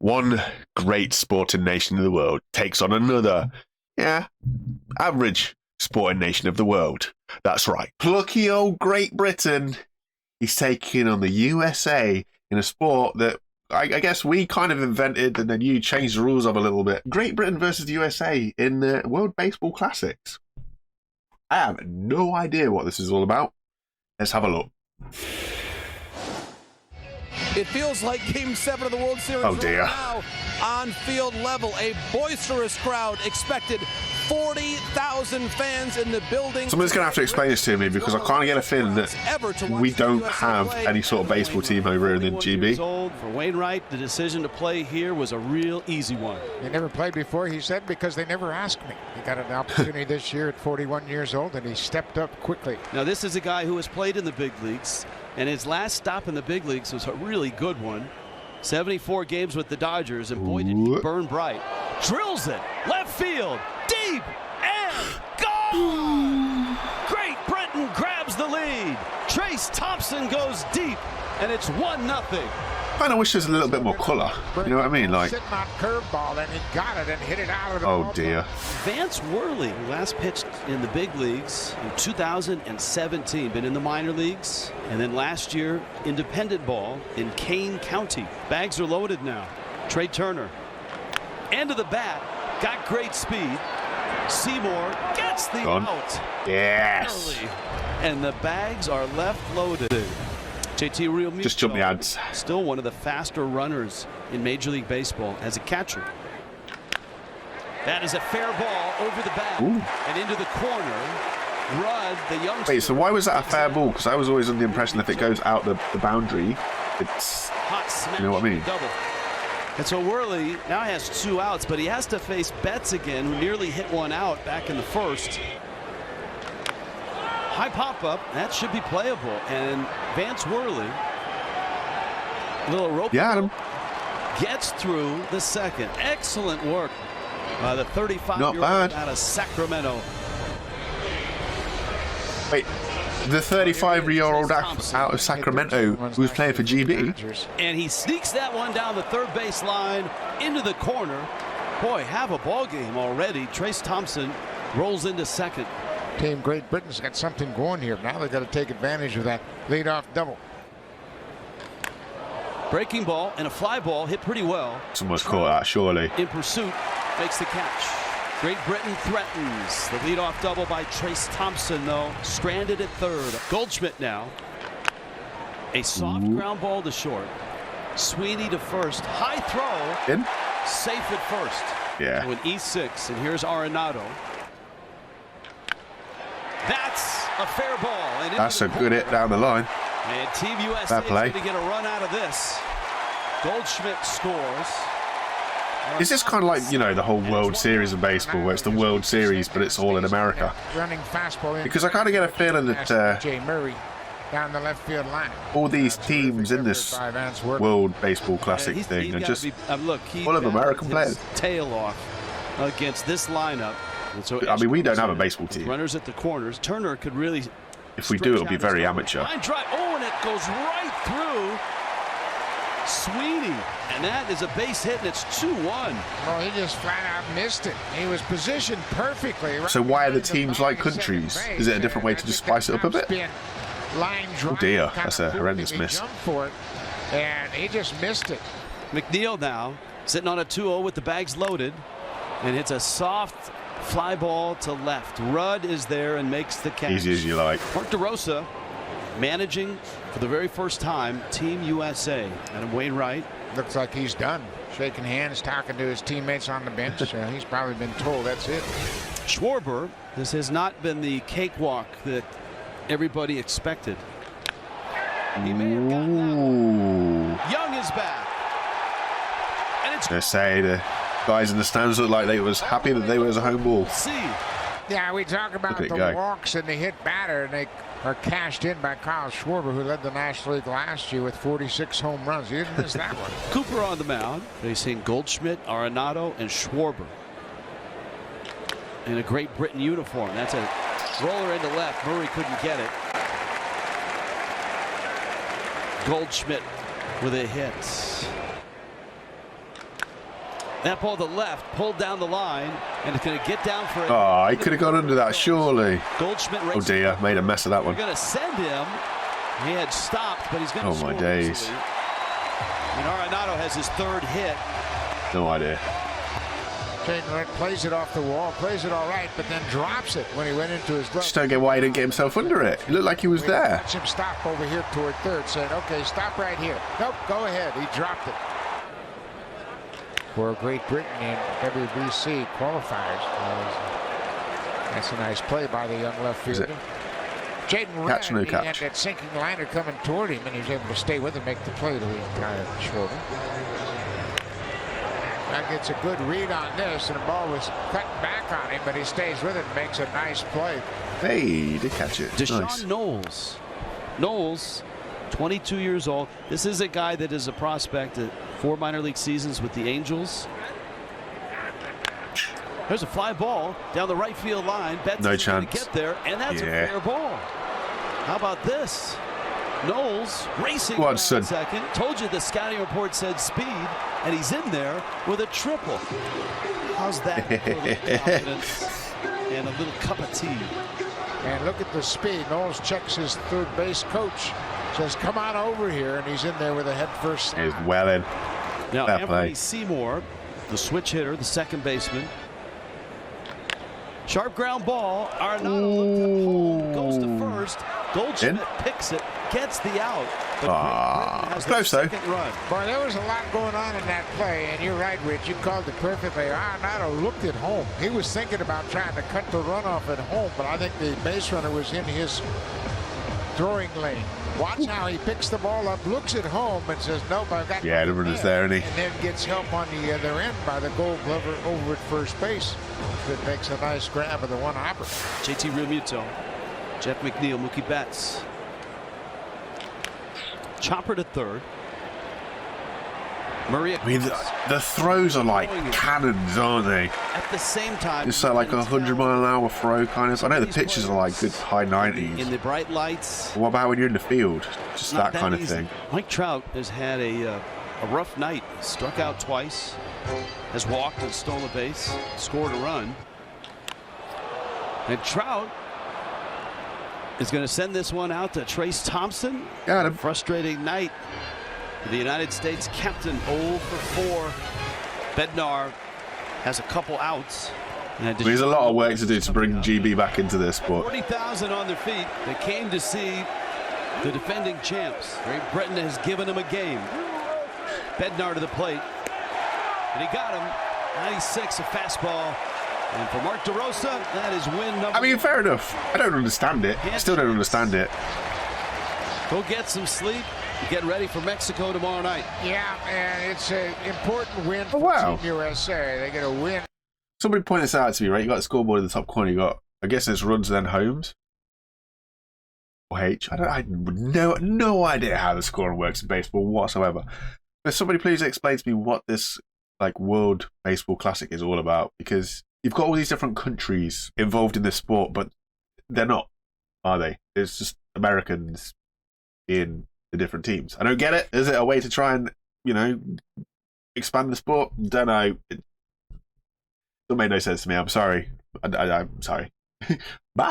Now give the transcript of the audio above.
One great sporting nation of the world takes on another, average sporting nation of the world. That's right. Plucky old Great Britain is taking on the USA in a sport that I guess we kind of invented and then you changed the rules of a little bit. Great Britain versus the USA in the World Baseball Classics. I have no idea what this is all about. Let's have a look. It feels like Game 7 of the World Series Oh dear. Right now on field level. A boisterous crowd expected. 40,000 fans in the building. Someone's going to have to explain this to me because I kind of get a feeling that we don't have any sort of baseball team over here in the GB. For Wainwright, the decision to play here was a real easy one. He never played before, he said, because they never asked me. He got an opportunity this year at 41 years old, and he stepped up quickly. Now, this is a guy who has played in the big leagues, and his last stop in the big leagues was a really good one. 74 games with the Dodgers, and boy, did he burn bright. Drills it, left field, deep, and gone! Great Britain grabs the lead. Trace Thompson goes deep, and it's 1-0. I kind of wish there was a little bit more colour. You know what I mean? Like, sitting on curveball, and he got it and hit it out of the oh dear. Vance Worley, who last pitched in the big leagues in 2017, been in the minor leagues, and then last year, independent ball in Kane County. Bags are loaded now. Trey Turner, end of the bat, got great speed. Seymour gets the out. Yes. Early. And the bags are left loaded. JT Realmuto, Just jump the ads. Still one of the faster runners in Major League Baseball as a catcher. That is a fair ball over the bat and into the corner. Rudd, the youngster. Wait, so why was that a fair ball? Because I was always under the impression if it goes out the boundary, it's, hot smash, you know what I mean? Double. And so Worley now has 2 outs, but he has to face Betts again, who nearly hit one out back in the first. High pop-up, that should be playable. And Vance Worley, little rope, gets through the second. Excellent work by the 35-year-old out of Sacramento. Wait, the 35-year-old out of Sacramento who was playing for GB? And he sneaks that one down the third base line into the corner. Boy, have a ball game already. Trace Thompson rolls into second. Team Great Britain's got something going here. Now they've got to take advantage of that leadoff double. Breaking ball and a fly ball hit pretty well. Someone's caught that, surely. In pursuit, makes the catch. Great Britain threatens. The leadoff double by Trace Thompson, though, stranded at third. Goldschmidt now. A soft ground ball to short. Sweeney to first. High throw. In? Safe at first. Yeah. So an E6, and here's Arenado. That's a fair ball. And that's a good hit down the line. And Team USA is going to get a run out of this. Goldschmidt scores. Is this kind of like, you know, the whole World Series of baseball, where it's the World Series, but it's all in America? Running fastball. Because I kind of get a feeling that Jay Murray down the left field line. All these teams in this World Baseball Classic thing are just full of American players. Tail off against this lineup. And so I mean, we don't have a baseball team. Runners at the corners. Turner could really. If we do, it'll be very amateur. Line drive. Oh, and it goes right through Sweeney. And that is a base hit, and it's 2-1. Well, he just flat out missed it. He was positioned perfectly. So why are the teams like countries? Is it a different way to just spice it up a bit? Oh dear, that's a horrendous miss. For it, and he just missed it. McNeil now sitting on a 2-0 with the bags loaded, and hits a soft fly ball to left. Rudd is there and makes the catch. Easy as you like. Mark DeRosa managing for the very first time Team USA. Adam Wainwright. Looks like he's done. Shaking hands, talking to his teammates on the bench. He's probably been told that's it. Schwarber, this has not been the cakewalk that everybody expected. He may have gotten that one. Young is back. And it's They say the guys in the stands look like they was happy that they was a home ball. Yeah, we talk about the walks and the hit batter, and they are cashed in by Kyle Schwarber, who led the National League last year with 46 home runs. He didn't miss that one. Cooper on the mound, facing Goldschmidt, Arenado, and Schwarber. In a Great Britain uniform. That's a roller into left. Murray couldn't get it. Goldschmidt with a hit. That ball to the left, pulled down the line, and it's going to get down for it. Oh, he could have gone under that, surely. Goldschmidt. Oh dear, made a mess of that one. We're going to send him. He had stopped, but he's going to score. Oh my days. Easily. And Arenado has his third hit. No idea. Jaden Red plays it off the wall, plays it all right, but then drops it when he went into his glove. Just don't get why he didn't get himself under it. He looked like he was there. Watch him stop over here toward third, saying, okay, stop right here. Nope, go ahead. He dropped it. For Great Britain in WBC qualifiers. That's a nice play by the young left fielder. Jaden Red, Catch, no he had catch. that sinking liner coming toward him, and he was able to stay with him, make the play till he kind of shoulder. That gets a good read on this, and the ball was cut back on him, but he stays with it and makes a nice play. Hey, he did catch it. Deshaun Nice. Knowles. Knowles, 22 years old. This is a guy that is a prospect at 4 minor league seasons with the Angels. There's a fly ball down the right field line. Betts No is going chance. to get there, and that's a fair ball. How about this? Knowles racing Go on, around son. second. Told you the scouting report said speed, and he's in there with a triple. How's that for a little confidence and a little cup of tea? And look at the speed. Knowles checks his third base coach. Says, come on over here, and he's in there with a head first. He's well in. Now, Fair Anthony play. Seymour, the switch hitter, the second baseman. Sharp ground ball. Arenado looked at home, goes to first. Goldschmidt picks it, gets the out. But Great Britain has the close though. second run. Boy, there was a lot going on in that play, and you're right, Rich. You called it perfectly. Arenado looked at home. He was thinking about trying to cut the runoff at home, but I think the base runner was in his throwing lane. Watch how he picks the ball up, looks at home, and says, nope, I've got Yeah, the nothing runner's there, isn't he? And then gets help on the other end by the Gold Glover over at first base. That makes a nice grab of the one hopper. JT Realmuto, Jeff McNeil, Mookie Betts. Chopper to third. Maria. I mean, the throws are like cannons, aren't they? At the same time, It's like a 100-mile-an-hour throw kind of. I know the pitches are like good high in 90s. the bright lights. What about when you're in the field? Just Not that kind of easy. thing. Mike Trout has had a rough night. Struck out twice, has walked and stolen a base, scored a run. And Trout is going to send this one out to Trace Thompson. Got him. Frustrating night for the United States captain. 0 for 4. Bednar has a couple outs. And There's a lot of work to do to bring GB back into this, but 40,000 on their feet. They came to see the defending champs. Great Britain has given them a game. Bednar to the plate, and he got him. 96, a fastball. And for Mark DeRosa, that is win number. I mean, fair enough. I don't understand it. I still don't understand it. Go get some sleep. Get ready for Mexico tomorrow night. Yeah, and it's an important win for wow. Team USA. They get a win. Somebody pointed this out to me, right? You got the scoreboard in the top corner. You got, I guess it's runs then homes. Or H. I have no idea how the scoring works in baseball whatsoever. But somebody please explain to me what this like World Baseball Classic is all about, because you've got all these different countries involved in this sport, but they're not, are they? It's just Americans in the different teams. I don't get it. Is it a way to try and, expand the sport? Don't know. It made no sense to me. I'm sorry. I'm sorry. Bye.